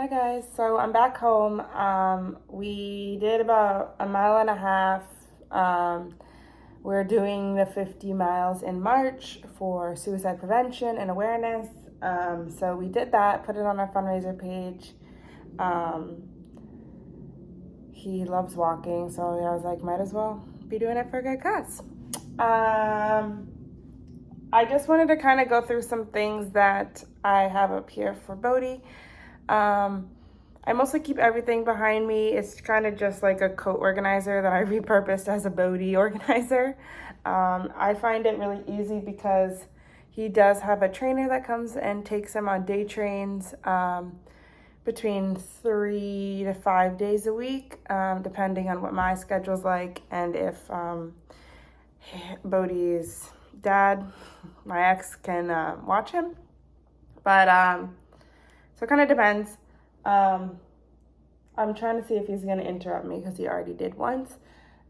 Hi guys, so I'm back home. We did about a mile and a half. We're doing the 50 miles in March for suicide prevention and awareness. So we did that, put it on our fundraiser page. He loves walking, so I was like, might as well be doing it for a good cause. I just wanted to kind of go through some things that I have up here for Bodhi. I mostly keep everything behind me. It's kind of just like a coat organizer that I repurposed as a Bodhi organizer. I find it really easy because he does have a trainer that comes and takes him on day trains between 3 to 5 days a week, depending on what my schedule's like and if Bodhi's dad, my ex, can watch him. But so it kind of depends. I'm trying to see if he's going to interrupt me because he already did once,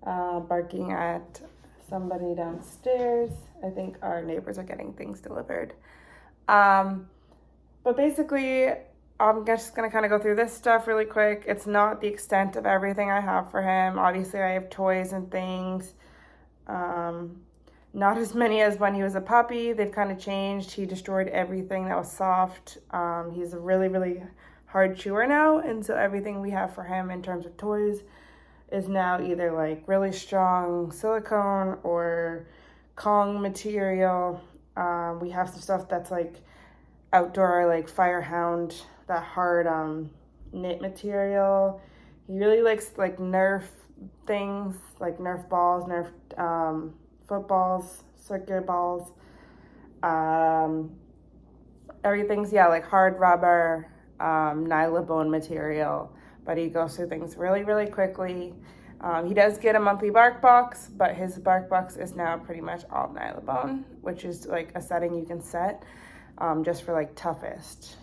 barking at somebody downstairs. I think our neighbors are getting things delivered. But basically, I'm just going to kind of go through this stuff really quick. It's not the extent of everything I have for him. Obviously, I have toys and things. Not as many as when he was a puppy. They've kind of changed. He destroyed everything that was soft. He's a really, really hard chewer now, and so everything we have for him in terms of toys is now either like really strong silicone or Kong material. We have some stuff that's like outdoor, like Firehound, that hard knit material. He really likes like Nerf things, like Nerf balls, Nerf footballs, circular balls. Everything's like hard rubber, nylabone material, but he goes through things really, really quickly. He does get a monthly bark box, but his bark box is now pretty much all nylabone, which is like a setting you can set just for like toughest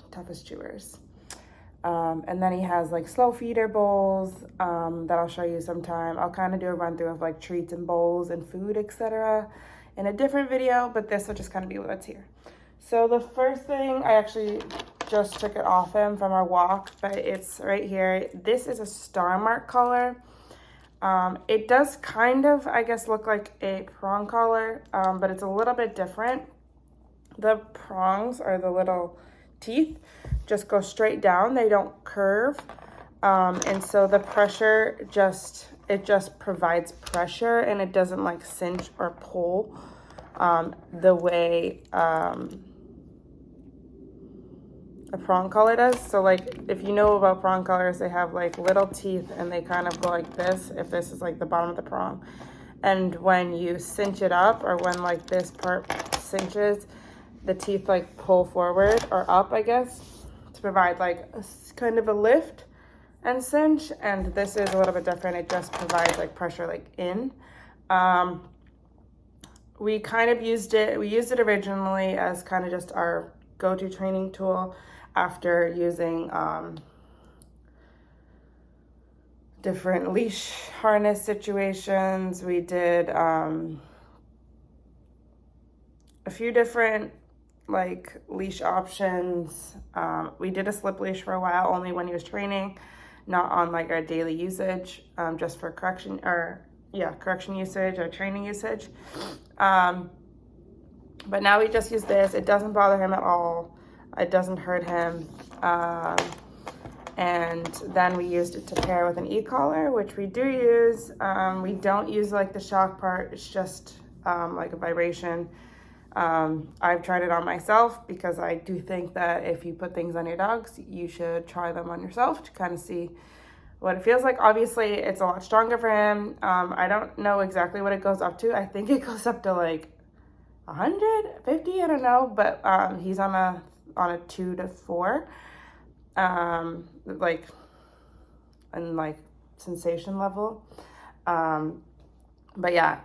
chewers. And then he has like slow feeder bowls that I'll show you sometime. I'll kind of do a run through of like treats and bowls and food, etc. in a different video, but this will just kind of be what's here. So the first thing, I actually just took it off him from our walk, but it's right here. This is a star mark collar. It does kind of, I guess, look like a prong collar, but it's a little bit different. The prongs, are the little teeth, just go straight down. They don't curve. And so the pressure it just provides pressure, and it doesn't like cinch or pull the way a prong collar does. So like if you know about prong collars, they have like little teeth and they kind of go like this, if this is like the bottom of the prong. And when you cinch it up, or when like this part cinches, the teeth like pull forward or up, I guess, to provide like kind of a lift and cinch. And this is a little bit different. It just provides like pressure like in. We kind of used it originally as kind of just our go-to training tool after using different leash harness situations. We did a few different like leash options. We did a slip leash for a while, only when he was training, not on like our daily usage, just for correction usage or training usage. But now we just use this. It doesn't bother him at all. It doesn't hurt him. And then we used it to pair with an e-collar, which we do use. We don't use like the shock part. It's just like a vibration. I've tried it on myself because I do think that if you put things on your dogs, you should try them on yourself to kind of see what it feels like. Obviously, it's a lot stronger for him. I don't know exactly what it goes up to. I think it goes up to like 150, I don't know, but he's on a 2 to 4, like sensation level. But yeah,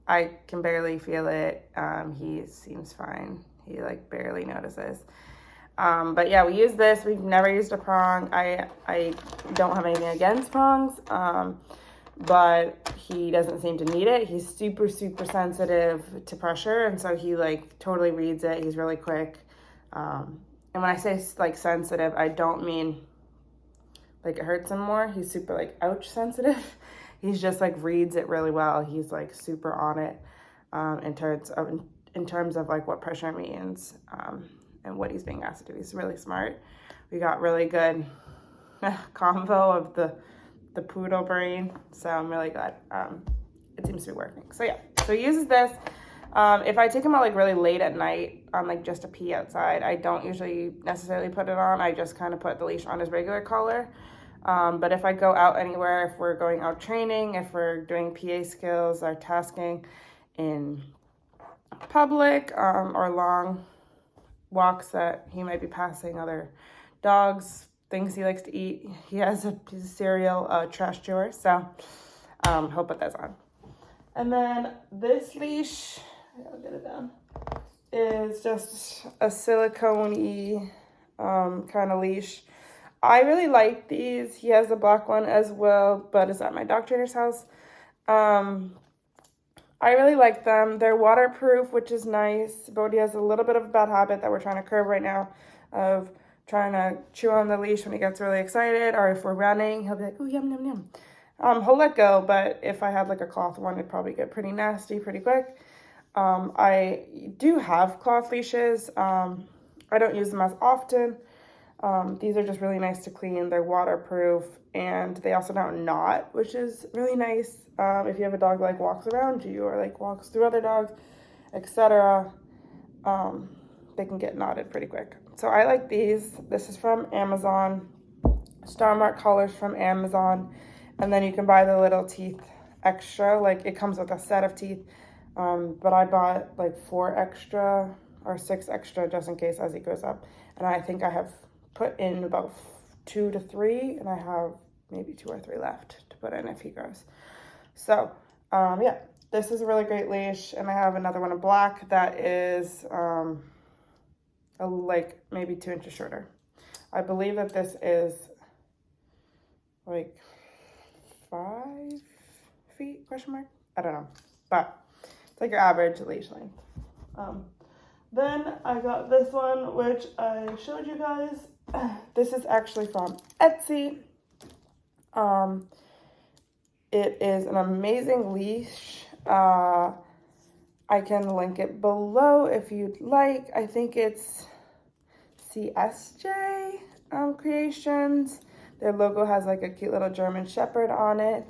I can barely feel it. He seems fine. He like barely notices. But yeah, we use this. We've never used a prong. I don't have anything against prongs, but he doesn't seem to need it. He's super, super sensitive to pressure, and so he like totally reads it. He's really quick. And when I say like sensitive, I don't mean like it hurts him more. He's super like ouch sensitive. He's just like reads it really well. He's like super on it in terms of like what pressure means and what he's being asked to do. He's really smart. We got really good combo of the poodle brain, so I'm really glad it seems to be working. So yeah, so he uses this. If I take him out like really late at night on like just a pee outside, I don't usually necessarily put it on. I just kind of put the leash on his regular collar. But if I go out anywhere, if we're going out training, if we're doing PA skills or tasking in public or long walks that he might be passing other dogs, things he likes to eat, he has a piece of cereal, trash chewer, so he'll put those on. And then this leash, I'll get it down, is just a silicone-y kind of leash. I really like these. He has a black one as well, but it's at my dog trainer's house. I really like them. They're waterproof, which is nice. Bodhi has a little bit of a bad habit that we're trying to curb right now of trying to chew on the leash when he gets really excited, or if we're running, he'll be like, oh, yum, yum, yum. He'll let go, but if I had like a cloth one, it'd probably get pretty nasty pretty quick. I do have cloth leashes. I don't use them as often. These are just really nice to clean. They're waterproof, and they also don't knot, which is really nice. If you have a dog that like walks around you or like walks through other dogs, etc., they can get knotted pretty quick. So I like these. This is from Amazon. Star Mark collars from Amazon, and then you can buy the little teeth extra. Like it comes with a set of teeth, but I bought like 4 extra or 6 extra just in case as he goes up, and I think I have put in about 2 to 3, and I have maybe 2 or 3 left to put in if he grows. So yeah, this is a really great leash, and I have another one in black that is like maybe 2 inches shorter. I believe that this is like 5 feet, question mark? I don't know, but it's like your average leash length. Then I got this one, which I showed you guys. This is actually from Etsy. It is an amazing leash. I can link it below if you'd like. I think it's CSJ Creations. Their logo has like a cute little German Shepherd on it.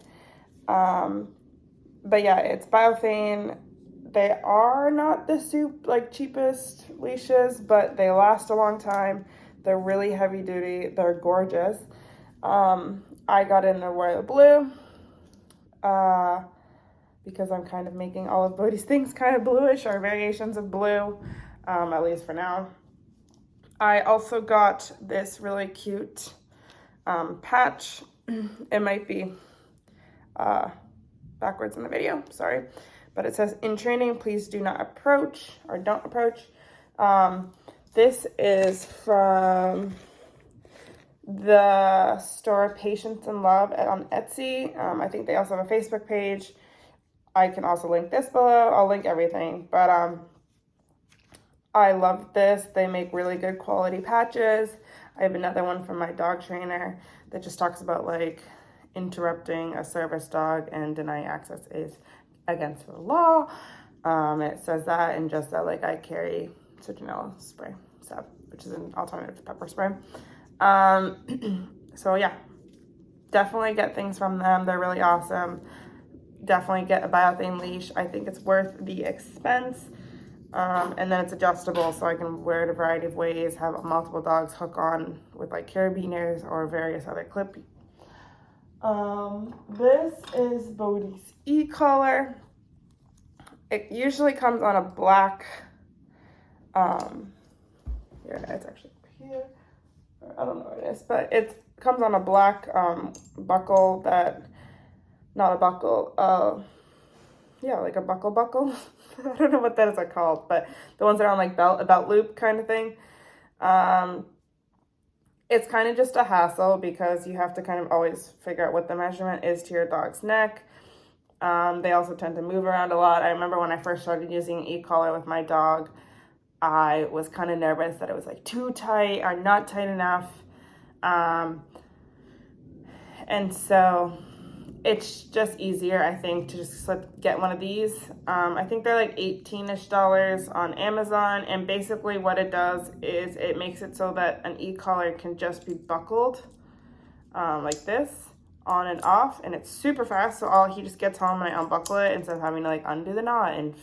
But yeah, it's biothane. They are not the cheapest leashes, but they last a long time. They're really heavy duty. They're gorgeous. I got in the royal blue because I'm kind of making all of Bodhi's things kind of bluish or variations of blue, at least for now. I also got this really cute patch. It might be backwards in the video, sorry. But it says, in training, please do not approach or don't approach. This is from the store Patience and Love on Etsy. I think they also have a Facebook page. I can also link this below. I'll link everything. But I love this. They make really good quality patches. I have another one from my dog trainer that just talks about like interrupting a service dog and denying access is against the law. It says that, and just that like I carry citronella spray, so which is an alternative to pepper spray. So yeah, definitely get things from them. They're really awesome. Definitely get a biothane leash. I think it's worth the expense. And then it's adjustable, so I can wear it a variety of ways, have multiple dogs hook on with like carabiners or various other clip. This is Bodhi's e-collar. It usually comes on a black, here, it's actually here. I don't know what it is, but it comes on a black buckle that, not a buckle, yeah, like a buckle. I don't know what that is called, but the ones that are on like a belt loop kind of thing. It's kind of just a hassle because you have to kind of always figure out what the measurement is to your dog's neck. They also tend to move around a lot. I remember when I first started using an e-collar with my dog, I was kind of nervous that it was like too tight or not tight enough. And so it's just easier, I think, to just get one of these. I think they're like $18-ish on Amazon. And basically what it does is it makes it so that an e-collar can just be buckled like this, on and off. And it's super fast. So he just gets home and I unbuckle it instead of having to like undo the knot. And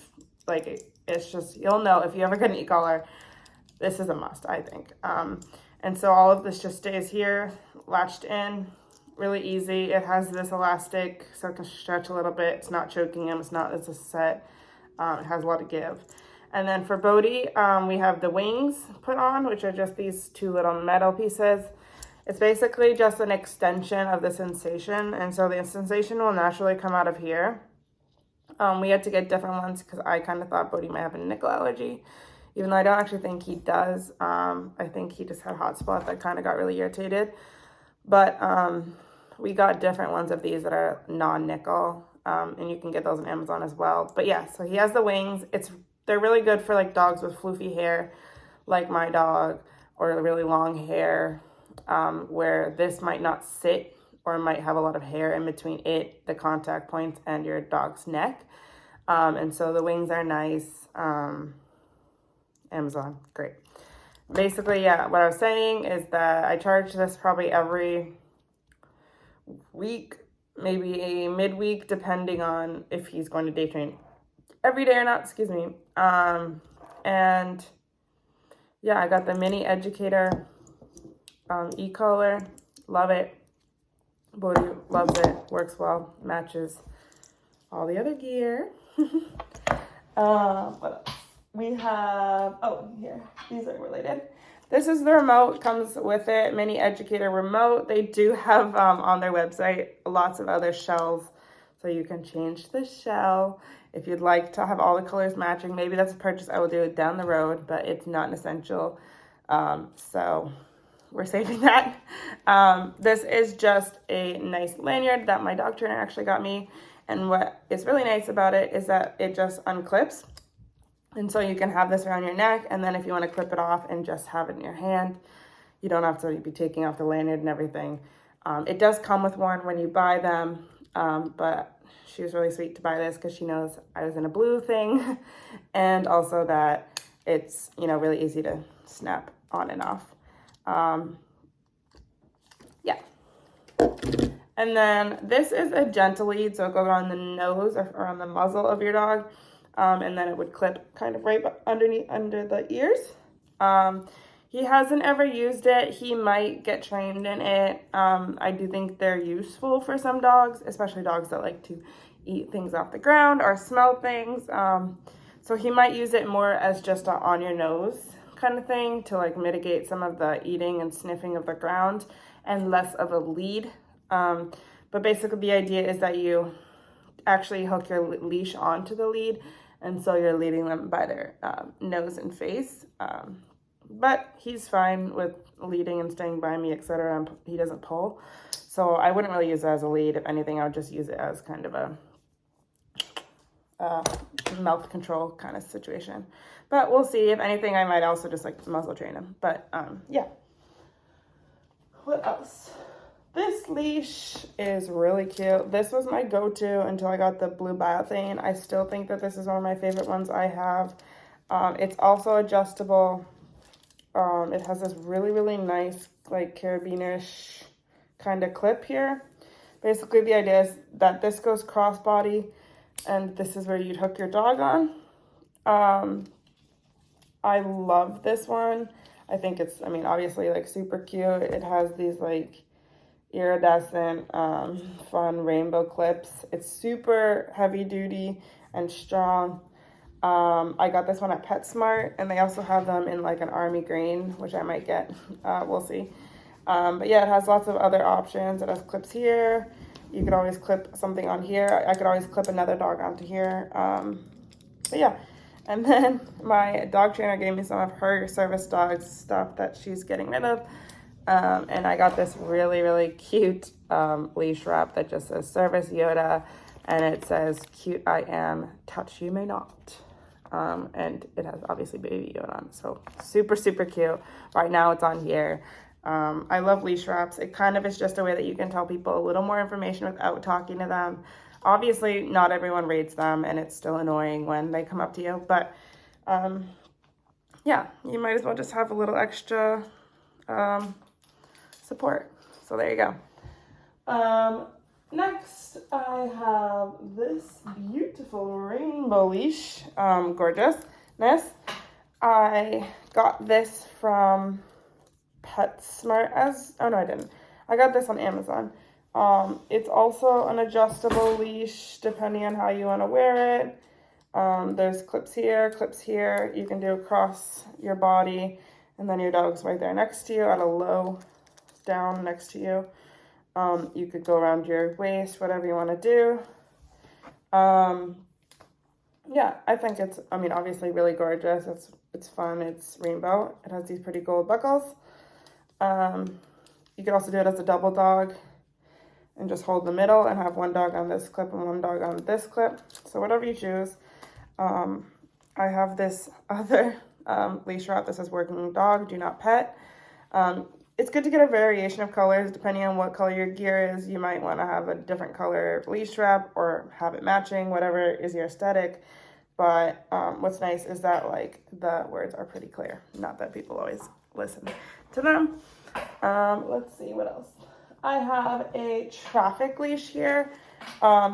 like, it's just, you'll know if you ever get an e-collar, this is a must, I think. And so all of this just stays here, latched in. Really easy. It has this elastic so it can stretch a little bit. It's not choking him. It's a set. It has a lot of give. And then for Bodhi, we have the wings put on, which are just these two little metal pieces. It's basically just an extension of the sensation. And so the sensation will naturally come out of here. We had to get different ones because I kind of thought Bodhi might have a nickel allergy, even though I don't actually think he does. I think he just had hot spots that kind of got really irritated. But we got different ones of these that are non-nickel, and you can get those on Amazon as well. But yeah, so he has the wings. They're really good for like dogs with floofy hair, like my dog, or really long hair, where this might not sit or might have a lot of hair in between the contact points, and your dog's neck. And so the wings are nice. Amazon, great. Basically, yeah, what I was saying is that I charge this probably every week, maybe midweek, depending on if he's going to day train every day or not, excuse me. And yeah, I got the mini educator e-collar. Love it. Bodhi loves it. Works well. Matches all the other gear. What else? We have, here, these are related. This is the remote, comes with it, mini educator remote. They do have on their website lots of other shells, so you can change the shell if you'd like to have all the colors matching. Maybe that's a purchase I will do down the road, but it's not an essential. So we're saving that. This is just a nice lanyard that my dog trainer actually got me. And what is really nice about it is that it just unclips. And so you can have this around your neck, and then if you want to clip it off and just have it in your hand, you don't have to be taking off the lanyard and everything. It does come with one when you buy them, but she was really sweet to buy this because she knows I was in a blue thing, and also that it's, really easy to snap on and off. Yeah. And then this is a gentle lead, so it goes around the nose or around the muzzle of your dog. And then it would clip kind of right under the ears. He hasn't ever used it. He might get trained in it. I do think they're useful for some dogs, especially dogs that like to eat things off the ground or smell things. So he might use it more as just a on your nose kind of thing to like mitigate some of the eating and sniffing of the ground, and less of a lead. But basically the idea is that you actually hook your leash onto the lead, and so you're leading them by their nose and face. But he's fine with leading and staying by me, etc. And he doesn't pull. So I wouldn't really use it as a lead. If anything, I would just use it as kind of a mouth control kind of situation. But we'll see. If anything, I might also just like muzzle train him. But yeah. What else? This leash is really cute. This was my go-to until I got the blue biothane. I still think that this is one of my favorite ones I have. It's also adjustable. It has this really, really nice, like, carabiner-ish kind of clip here. Basically, the idea is that this goes crossbody, and this is where you'd hook your dog on. I love this one. I think it's, obviously, like, super cute. It has these, like, iridescent, fun rainbow clips. It's super heavy duty and strong. I got this one at PetSmart, and they also have them in like an army green, which I might get. We'll see. But yeah, it has lots of other options. It has clips here. You could always clip something on here. I could always clip another dog onto here. But yeah. And then my dog trainer gave me some of her service dogs stuff that she's getting rid of. And I got this really, really cute leash wrap that just says Service Yoda, and it says, "Cute I am, touch you may not." and it has obviously Baby Yoda on, so super, super cute. Right now it's on here. I love leash wraps. It kind of is just a way that you can tell people a little more information without talking to them. Obviously, not everyone reads them, and it's still annoying when they come up to you, but yeah, you might as well just have a little extra support. So there you go. Next, I have this beautiful rainbow leash, gorgeousness. I got this from PetSmart oh no, I didn't. I got this on Amazon. It's also an adjustable leash depending on how you want to wear it. There's clips here. You can do across your body, and then your dog's right there next to you at a low down next to you. You could go around your waist, whatever you want to do. Yeah, I think it's, obviously really gorgeous. It's fun. It's rainbow. It has these pretty gold buckles. You could also do it as a double dog and just hold the middle and have one dog on this clip and one dog on this clip. So whatever you choose. I have this other leash wrap that says working dog, do not pet. It's good to get a variation of colors depending on what color your gear is. You might want to have a different color leash wrap or have it matching, whatever is your aesthetic. But what's nice is that the words are pretty clear. Not that people always listen to them. Let's see what else. I have a traffic leash here.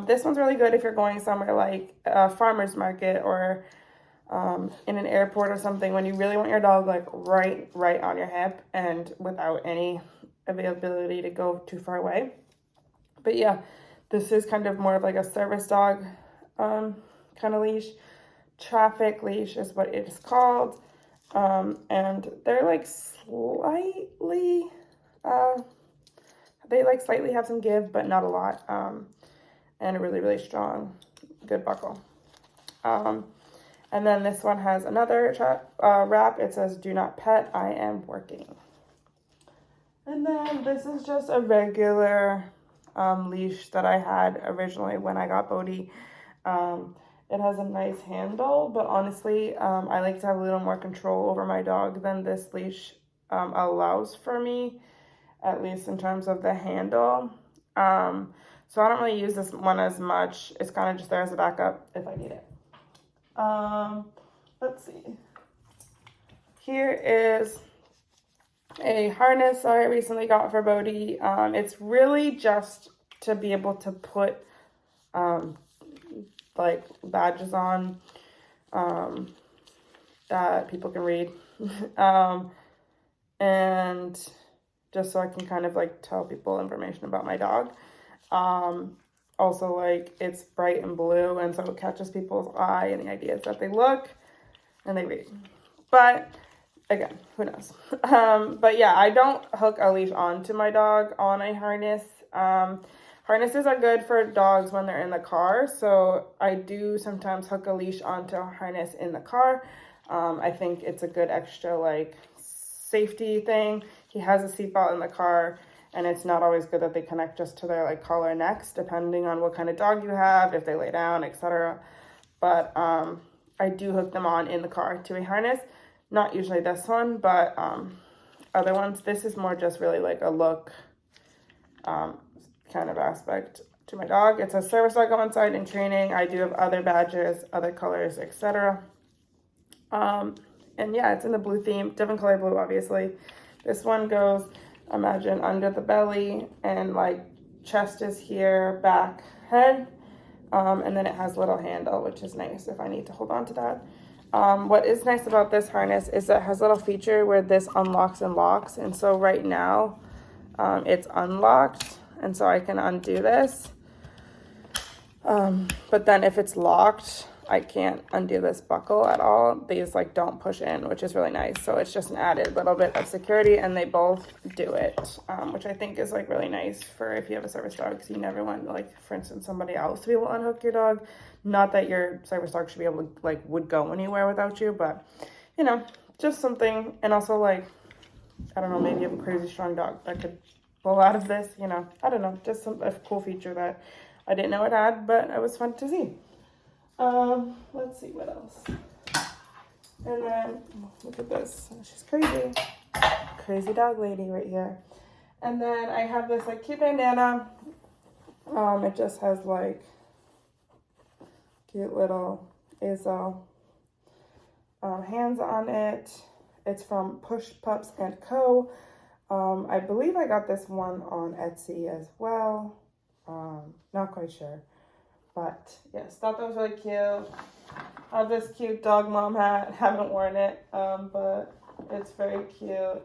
This one's really good if you're going somewhere like a farmer's market or in an airport or something, when you really want your dog right on your hip and without any availability to go too far away. But yeah, this is kind of more of like a service dog kind of leash. Traffic leash is what it is called. And they're slightly they slightly have some give, but not a lot. And a really, really strong, good buckle. And then this one has another wrap. It says, do not pet, I am working. And then this is just a regular leash that I had originally when I got Bodhi. It has a nice handle, but honestly, I like to have a little more control over my dog than this leash allows for me, at least in terms of the handle. So I don't really use this one as much. It's kind of just there as a backup if I need it. Let's see. Here is a harness I recently got for Bodhi. It's really just to be able to put badges on that people can read. And just so I can kind of tell people information about my dog. Also, it's bright and blue, and so it catches people's eye, and the idea is that they look and they read. But again, who knows? But yeah, I don't hook a leash onto my dog on a harness. Harnesses are good for dogs when they're in the car, so I do sometimes hook a leash onto a harness in the car. I think it's a good extra safety thing. He has a seatbelt in the car. And it's not always good that they connect just to their collar necks, depending on what kind of dog you have, if they lay down, etc. But I do hook them on in the car to a harness. Not usually this one, but other ones. This is more just really a look kind of aspect to my dog. It's a service dog on site in training. I do have other badges, other colors, etc. And yeah, it's in the blue theme, different color blue, obviously. This one goes, imagine, under the belly, and chest is here, back, head, and then it has a little handle, which is nice if I need to hold on to that. What is nice about this harness is that it has a little feature where this unlocks and locks, and so right now it's unlocked, and so I can undo this, but then if it's locked, I can't undo this buckle at all. These don't push in, which is really nice. So it's just an added little bit of security, and they both do it, which I think is really nice for if you have a service dog, because you never want for instance, somebody else to be able to unhook your dog. Not that your service dog should be able to would go anywhere without you, but just something. And also I don't know, maybe you have a crazy strong dog that could pull out of this. I don't know, just a cool feature that I didn't know it had, but it was fun to see. Let's see what else. And then, look at this. She's crazy. Crazy dog lady right here. And then I have this like cute bandana. It just has like cute little Azel hands on it. It's from Push Pups and Co. I believe I got this one on Etsy as well. Not quite sure. But yes, thought that was really cute. I have this cute dog mom hat. Haven't worn it, but it's very cute.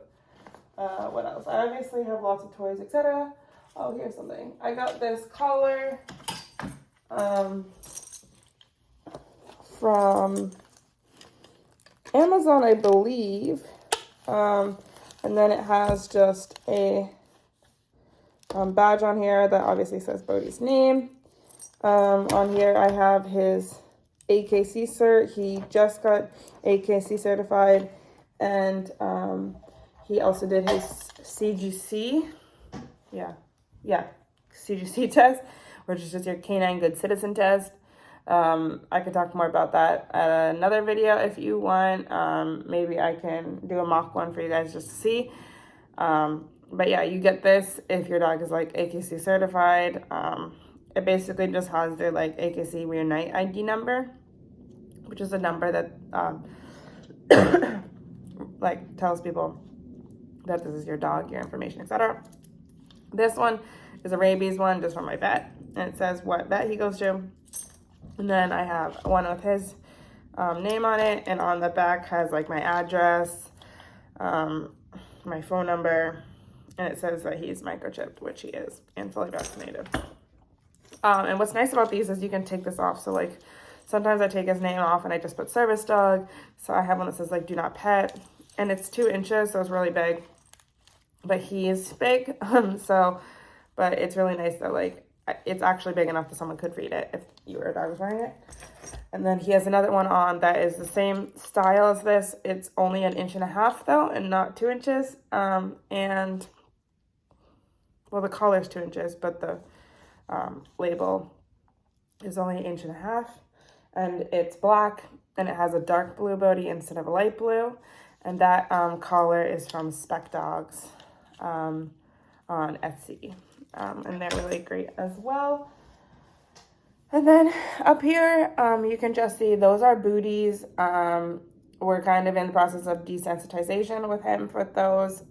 What else? I obviously have lots of toys, etc. Oh, here's something. I got this collar from Amazon, I believe. And then it has just a badge on here that obviously says Bodhi's name. On here I have his AKC cert. He just got AKC certified, and he also did his CGC. Yeah, CGC test, which is just your canine good citizen test. I could talk more about that at another video if you want. Maybe I can do a mock one for you guys just to see. But yeah, you get this if your dog is like AKC certified. It basically just has their like AKC Reunite ID number, which is a number that like tells people that this is your dog, your information, etc. This one is a rabies one just from my vet, and it says what vet he goes to. And then I have one with his name on it, and on the back has like my address, my phone number, and it says that he's microchipped, which he is, and fully vaccinated. And what's nice about these is you can take this off. So like sometimes I take his name off and I just put service dog. So I have one that says like do not pet, and it's 2 inches, so it's really big, but he is big. But it's really nice that like it's actually big enough that someone could read it if you or a dog was wearing it. And then he has another one on that is the same style as this. It's only 1.5 inches though, and not 2 inches. And well, the collar is 2 inches, but the label is only 1.5 inches, and it's black, and it has a dark blue Bodhi instead of a light blue. And that collar is from Spec Dogs on Etsy, and they're really great as well. And then up here, you can just see those are booties. We're kind of in the process of desensitization with him for those.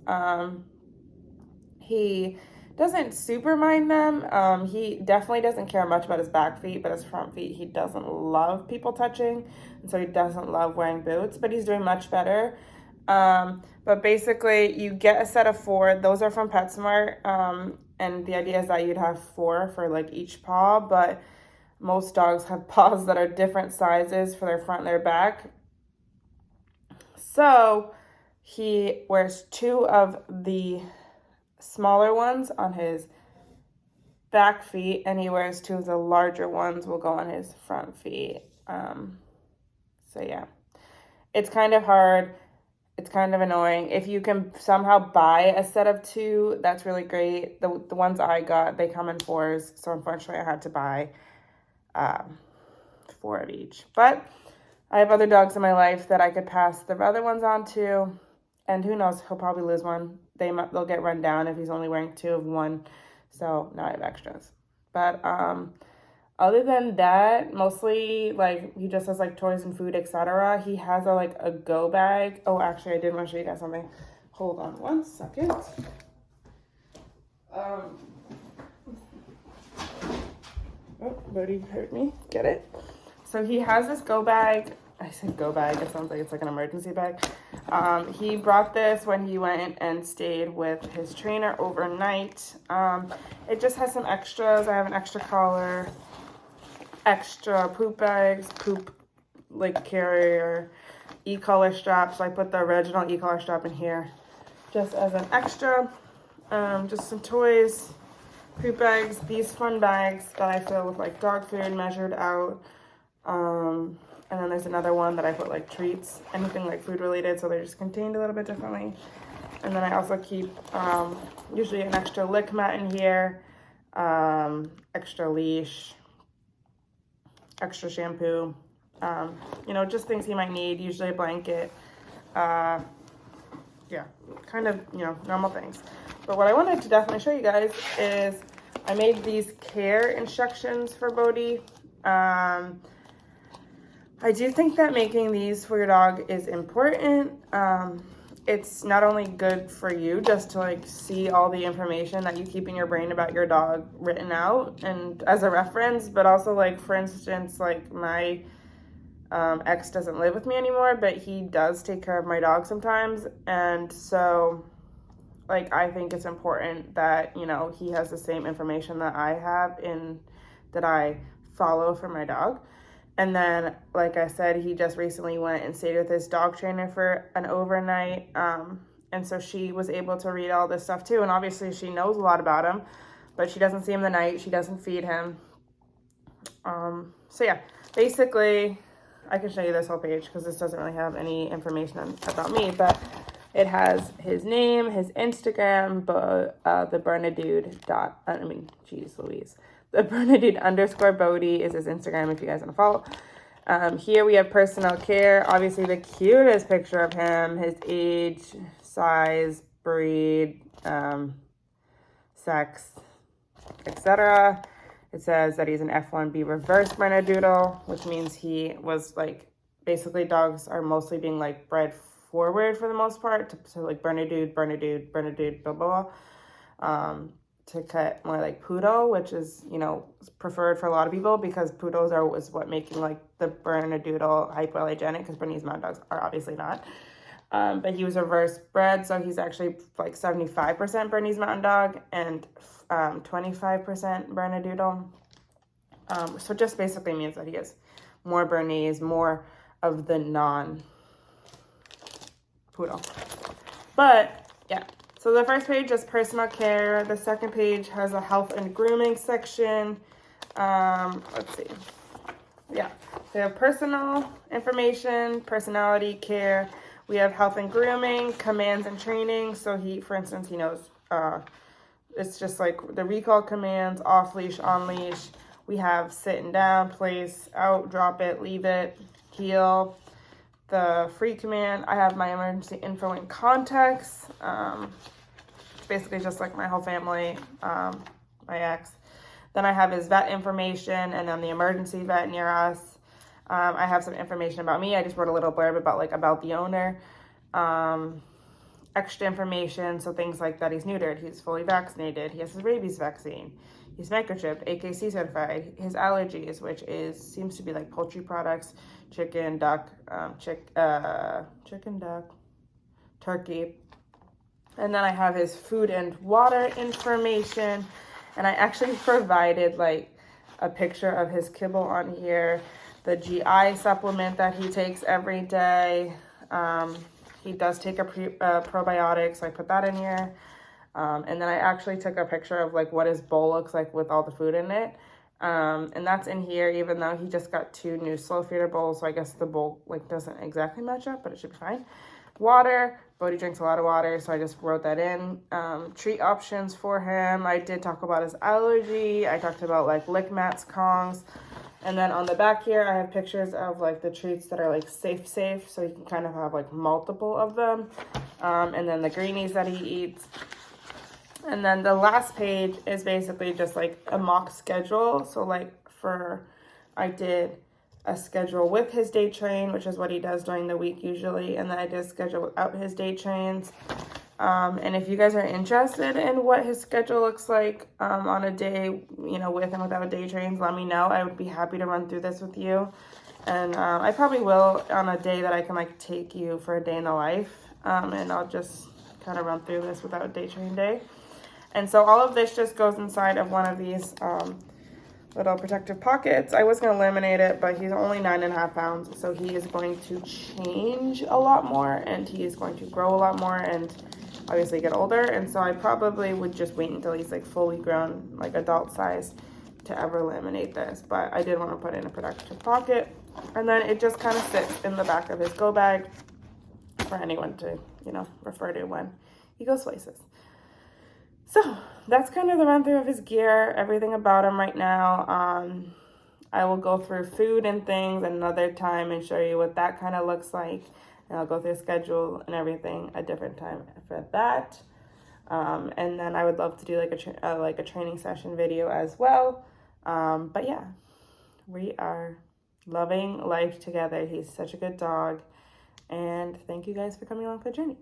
He doesn't super mind them. He definitely doesn't care much about his back feet, but his front feet, he doesn't love people touching. And so he doesn't love wearing boots, but he's doing much better. But basically you get a set of 4. Those are from PetSmart. And the idea is that you'd have 4 for like each paw, but most dogs have paws that are different sizes for their front and their back. So he wears 2 of the smaller ones on his back feet, and he wears 2 of the larger ones will go on his front feet. So yeah, it's kind of hard. It's kind of annoying. If you can somehow buy a set of 2, that's really great. The ones I got, they come in 4s. So unfortunately I had to buy 4 of each. But I have other dogs in my life that I could pass the other ones on to. And who knows, he'll probably lose one. They'll get run down if he's only wearing 2 of one. So now I have extras. But other than that, mostly like he just has like toys and food, etc. He has a go bag. Oh, actually, I did want to show you guys something. Hold on 1 second. Oh, Bodhi hurt me. Get it? So he has this go bag. I said go bag. It sounds like it's like an emergency bag. He brought this when he went and stayed with his trainer overnight. It just has some extras. I have an extra collar, extra poop bags, poop like carrier, e-collar strap. So I put the original e-collar strap in here just as an extra. Just some toys, poop bags, these fun bags that I fill with like dog food measured out. And then there's another one that I put like treats, anything like food related, so they're just contained a little bit differently. And then I also keep usually an extra lick mat in here, extra leash, extra shampoo, just things he might need, usually a blanket. Yeah, kind of, normal things. But what I wanted to definitely show you guys is I made these care instructions for Bodhi. I do think that making these for your dog is important. It's not only good for you just to like see all the information that you keep in your brain about your dog written out and as a reference, but also like, for instance, like my ex doesn't live with me anymore, but he does take care of my dog sometimes. And so like, I think it's important that, he has the same information that I have that I follow for my dog. And then, like I said, he just recently went and stayed with his dog trainer for an overnight. And so she was able to read all this stuff too. And obviously she knows a lot about him, but she doesn't see him the night. She doesn't feed him. So yeah, basically I can show you this whole page because this doesn't really have any information about me, but it has his name, his Instagram, but the Bernadude The Bernadude_Bodhi is his Instagram if you guys want to follow. Here we have personal care. Obviously the cutest picture of him, his age, size, breed, sex, etc. It says that he's an F1B reverse Bernedoodle, which means he was like, basically dogs are mostly being like bred forward for the most part. So like Bernadude, blah, blah, blah. To cut more like poodle, which is, preferred for a lot of people because poodles is what making like the Bernedoodle hypoallergenic, because Bernese Mountain Dogs are obviously not. But he was reverse bred, so he's actually like 75% Bernese Mountain Dog and 25% Bernedoodle. So just basically means that he is more Bernese, more of the non-poodle. But yeah. So the first page is personal care. The second page has a health and grooming section. Let's see. Yeah, we have personal information, personality, care. We have health and grooming, commands and training. So for instance, he knows it's just like the recall commands, off leash, on leash. We have sitting down, place, out, drop it, leave it, heel. The free command, I have my emergency info and contacts. Basically just like my whole family, my ex. Then I have his vet information and then the emergency vet near us. I have some information about me. I just wrote a little blurb about the owner. Extra information, so things like that he's neutered, he's fully vaccinated, he has his rabies vaccine, he's microchipped, AKC certified, his allergies, which seems to be like poultry products, chicken, duck, turkey. And then I have his food and water information. And I actually provided like a picture of his kibble on here, the GI supplement that he takes every day. He does take a probiotic, so I put that in here. And then I actually took a picture of like what his bowl looks like with all the food in it. And that's in here, even though he just got 2 new slow feeder bowls. So I guess the bowl like doesn't exactly match up, but it should be fine. Water, Bodhi drinks a lot of water, so I just wrote that in. Treat options for him. I did talk about his allergy. I talked about like lick mats, Kongs. And then on the back here, I have pictures of like the treats that are like safe, so you can kind of have like multiple of them. And then the greenies that he eats. And then the last page is basically just like a mock schedule. So like I did a schedule with his day train, which is what he does during the week usually. And then I did a schedule without his day trains. And if you guys are interested in what his schedule looks like on a day, with and without day trains, let me know. I would be happy to run through this with you. And I probably will on a day that I can like take you for a day in the life. And I'll just kind of run through this without day train day. And so all of this just goes inside of one of these little protective pockets. I was going to laminate it, but he's only 9.5 pounds. So he is going to change a lot more and he is going to grow a lot more and obviously get older. And so I probably would just wait until he's like fully grown, like adult size, to ever laminate this. But I did want to put in a protective pocket. And then it just kind of sits in the back of his go bag for anyone to, refer to when he goes places. So that's kind of the run through of his gear, everything about him right now. I will go through food and things another time and show you what that kind of looks like. And I'll go through schedule and everything a different time for that. And then I would love to do like a training session video as well. But yeah, we are loving life together. He's such a good dog. And thank you guys for coming along for the journey.